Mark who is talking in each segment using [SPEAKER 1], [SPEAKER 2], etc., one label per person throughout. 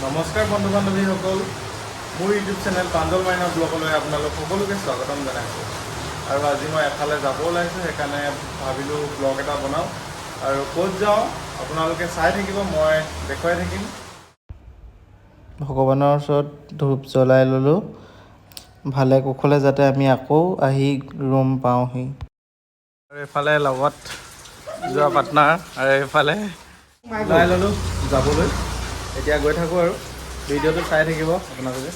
[SPEAKER 1] নমস্কাৰ বন্ধু বান্ধৱীসকল, মোৰ ইউটিউব চেনেল প্ৰাঞ্জল মাইনা ব্লগলৈ আপোনালোক সকলোকে স্বাগতম জনাইছোঁ। আৰু আজি মই এফালে যাব ওলাইছোঁ, সেইকাৰণে ভাবিলোঁ ব্লগ এটা বনাওঁ। আৰু ক'ত যাওঁ আপোনালোকে চাই থাকিব, মই দেখুৱাই থাকিম।
[SPEAKER 2] ভগৱানৰ ওচৰত ধূপ জ্বলাই ল'লোঁ, ভালে কুশলে যাতে আমি আকৌ আহি ৰুম পাওঁহি।
[SPEAKER 1] আৰু এইফালে লগত যোৱা পাৰ্টনাৰ, আৰু এইফালে ওলাই ল'লোঁ যাবলৈ। এতিয়া গৈ থাকোঁ আৰু ভিডিঅ'টো চাই থাকিব আপোনালোকে।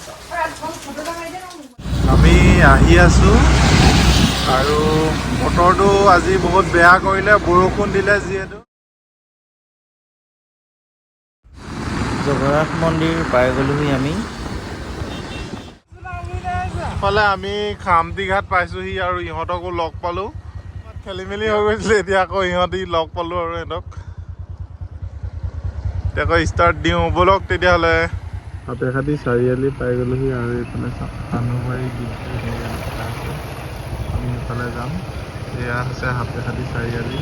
[SPEAKER 1] আমি আহি আছোঁ আৰু বতৰটো আজি বহুত বেয়া কৰিলে, বৰষুণ দিলে যিহেতু।
[SPEAKER 2] জগন্নাথ মন্দিৰ পাই গ'লোহি আমি।
[SPEAKER 1] ইফালে আমি খামটি ঘাট পাইছোঁহি আৰু ইহঁতকো লগ পালোঁ। খেলি মেলি হৈ গৈছিলে, এতিয়া আকৌ ইহঁতি লগ পালোঁ আৰু সিহঁতক। এতিয়া আকৌ ষ্টাৰ্ট দিওঁ ব'লক তেতিয়াহ'লে। সাপেখাতি চাৰিআলি পাই গ'লোহি আৰু এইফালে চানুবাৰী আছে, আমি সেইফালে যাম। এয়া হৈছে সাপেখাতি চাৰিআলি।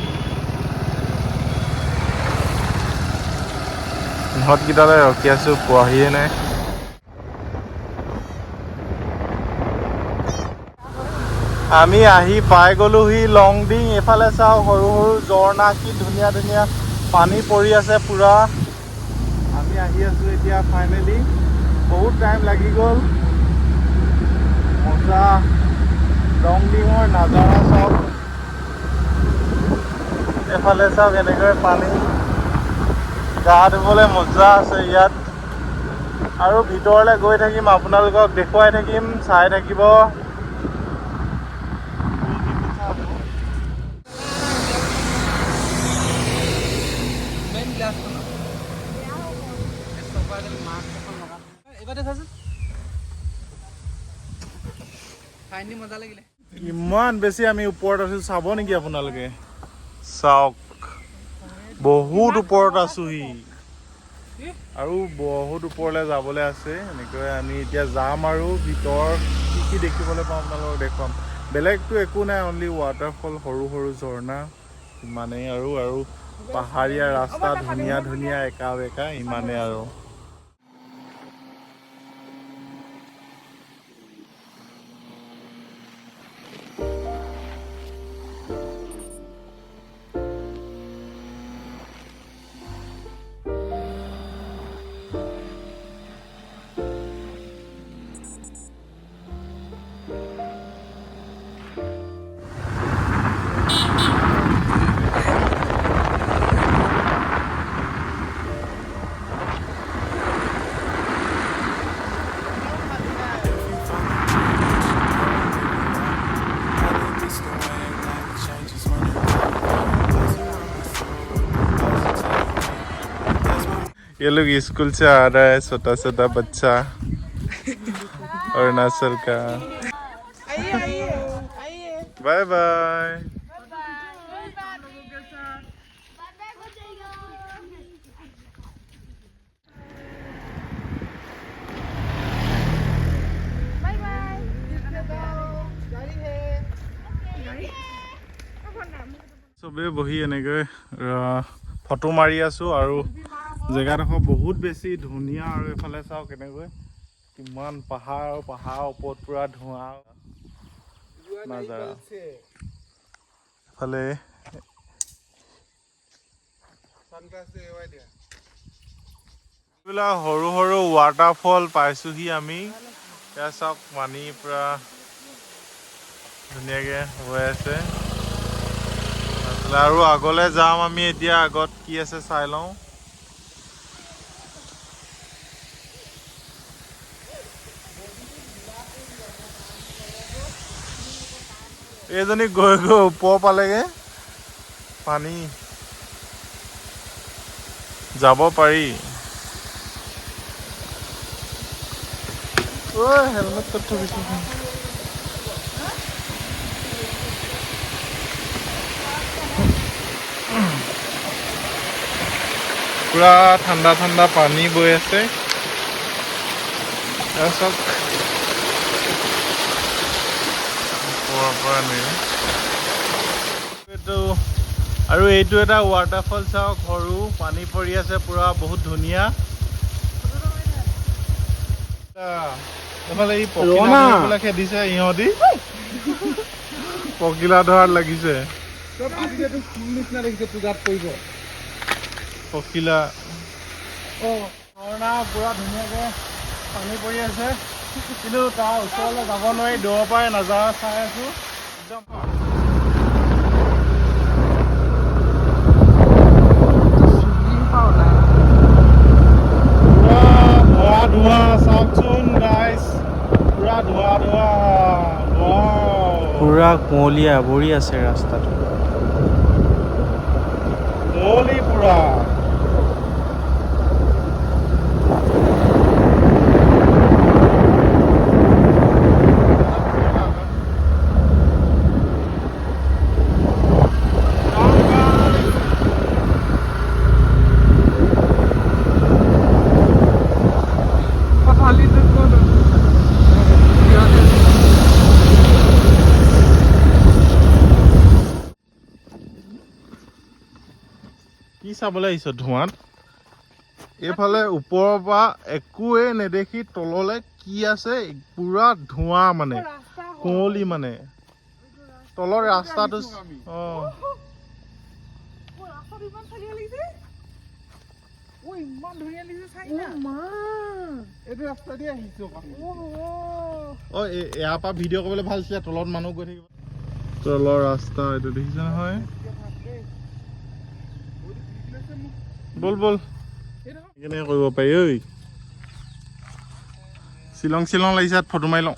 [SPEAKER 1] ইহঁতকেইটালৈ ৰখি আছোঁ, পোৱাহিয়ে নাই। আমি আহি পাই গ'লোহি লংডিং। এইফালে চাওঁ সৰু সৰু ঝৰ্ণা, কি ধুনীয়া ধুনীয়া পানী পৰি আছে পূৰা। আমি আহি আছোঁ এতিয়া ফাইনেলি। বহুত টাইম লাগি গ'ল। মজা লংডিঙৰ নাজাৰা চাওক। এইফালে চাওক এনেকৈ পানী, গা ধুবলৈ মজা আছে ইয়াত। আৰু ভিতৰলৈ গৈ থাকিম, আপোনালোকক দেখুৱাই থাকিম, চাই থাকিব। ইমান বেছি আমি ওপৰত আছো, চাব নেকি আপোনালোকে? চাওক, বহুত ওপৰত আছোহি আৰু বহুত ওপৰলৈ যাবলৈ আছে। এনেকৈ আমি এতিয়া যাম আৰু ভিতৰ কি কি দেখিবলৈ পাওঁ আপোনালোকক দেখুৱাম। বেলেগতো একো নাই, অনলি ৱাটাৰফল, সৰু সৰু ঝৰ্ণা ইমানেই আৰু পাহাৰীয়া ৰাস্তা, ধুনীয়া ধুনীয়া একা বেকা, ইমানেই আৰু। ये लोग स्कूल से आ रहा है, छोटा छोटा बच्चा अरुणाचल का। Bye bye. চবেই বহি এনেকৈ ফটো মাৰি আছোঁ আৰু জেগাডোখৰ বহুত বেছি ধুনীয়া। আৰু এইফালে চাওক কেনেকৈ কিমান পাহাৰ, আৰু পাহাৰৰ ওপৰত পূৰা ধোঁৱা নাজাৰা। এইফালে এইবিলাক সৰু সৰু ৱাটাৰফল পাইছোঁহি আমি। এয়া চাওক পানী পূৰা ধুনীয়াকৈ হৈ আছে। আৰু আগলৈ যাম আমি এতিয়া, আগত কি আছে চাই লওঁ। এইজনী গৈ গৈ ওপৰ পালেগে, পানী যাব পাৰি। হেলমেট ক'ত থবিছো? পুৰা ঠাণ্ডা ঠাণ্ডা পানী বৈ আছে। চাওক আৰু এইটো এটা ৱাটাৰফল চাওক, সৰু পানী পৰি আছে পুৰা, বহুত ধুনীয়া। এইফালে এই পকিলা ধৰিবলৈ খেদিছে ইহঁতি পকিলা ধৰাত লাগিছে পকিলা ঝৰ্ণা পুৰা ধুনীয়াকে পানী পৰি আছে কিন্তু তাৰ ওচৰলৈ যাব নোৱাৰি দূৰৰ পৰাই নাযাৰা চাই আছো একদম ধোঁৱা চাওকচোন গাইছ পুৰা ধোঁৱা
[SPEAKER 2] পুৰা কুঁৱলীয়া আৱৰি আছে ৰাস্তাটো
[SPEAKER 1] কুঁৱলী পুৰা কি চাবলৈ আহিছ ধোঁৱাত এইফালে ওপৰৰ পৰা একোৱে নেদেখি তললে কি আছে পুৰা ধোঁৱা মানে কুঁৱলী মানে তলৰ ৰাস্তাটো ইয়াৰ পৰা ভিডিঅ' কৰিবলৈ ভাল আছিলে তলত মানুহ গৈ থাকিব তলৰ ৰাস্তা এইটো দেখিছে নহয় বল বল কেনেকৈ কৰিব পাৰি ঐ শ্বিলং লাগিছে ফটো মাৰি লওঁ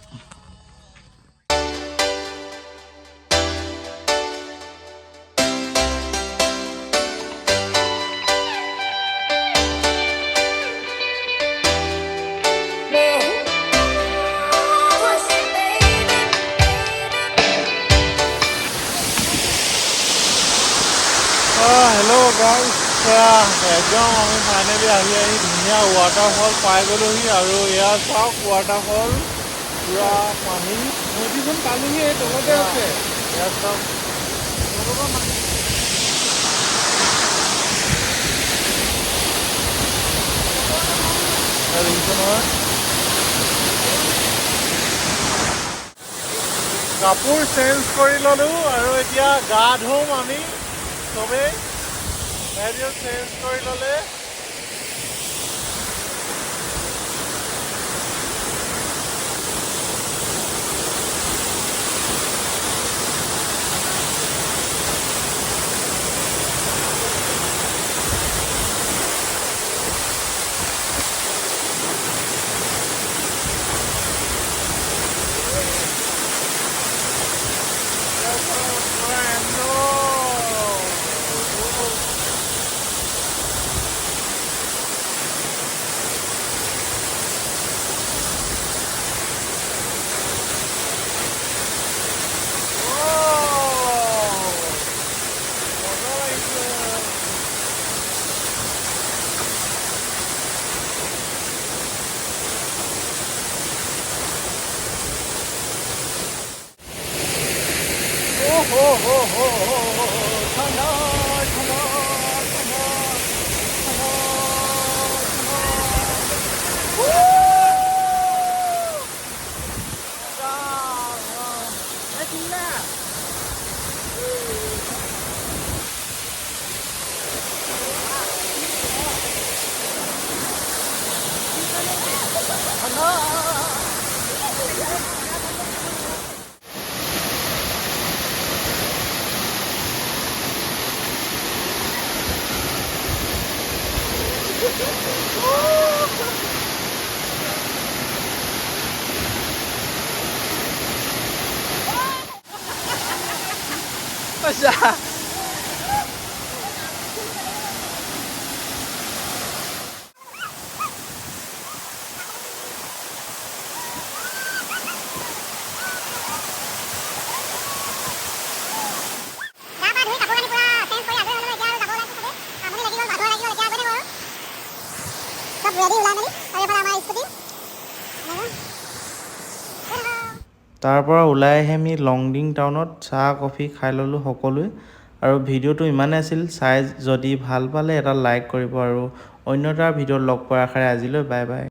[SPEAKER 1] হেল্ল' গাইছ একদম আমি ফাইনেলি আহি ধুনীয়া ৱাটাৰফল পাই গ'লোহি আৰু এয়া চাওক ৱাটাৰফল পুৰা পানী নদীখন পানীহি এই তলতে আছে এয়া চাওক দেখিছে নহয় কাপোৰ চেঞ্জ কৰি ল'লোঁ আৰু এতিয়া গা ধুম আমি চবেই চেঞ্জ কৰি ল'লে
[SPEAKER 2] তাৰ পৰা ওলাই আহি আমি লংডিং টাউনত চাহ কফি খাই ল'লোঁ সকলোৱে আৰু ভিডিঅ'টো ইমানেই আছিল চাই যদি ভাল পালে এটা লাইক কৰিব আৰু অন্য এটা ভিডিঅ'ত লগ পোৱাৰ আশাৰে আজিলৈ বাই বাই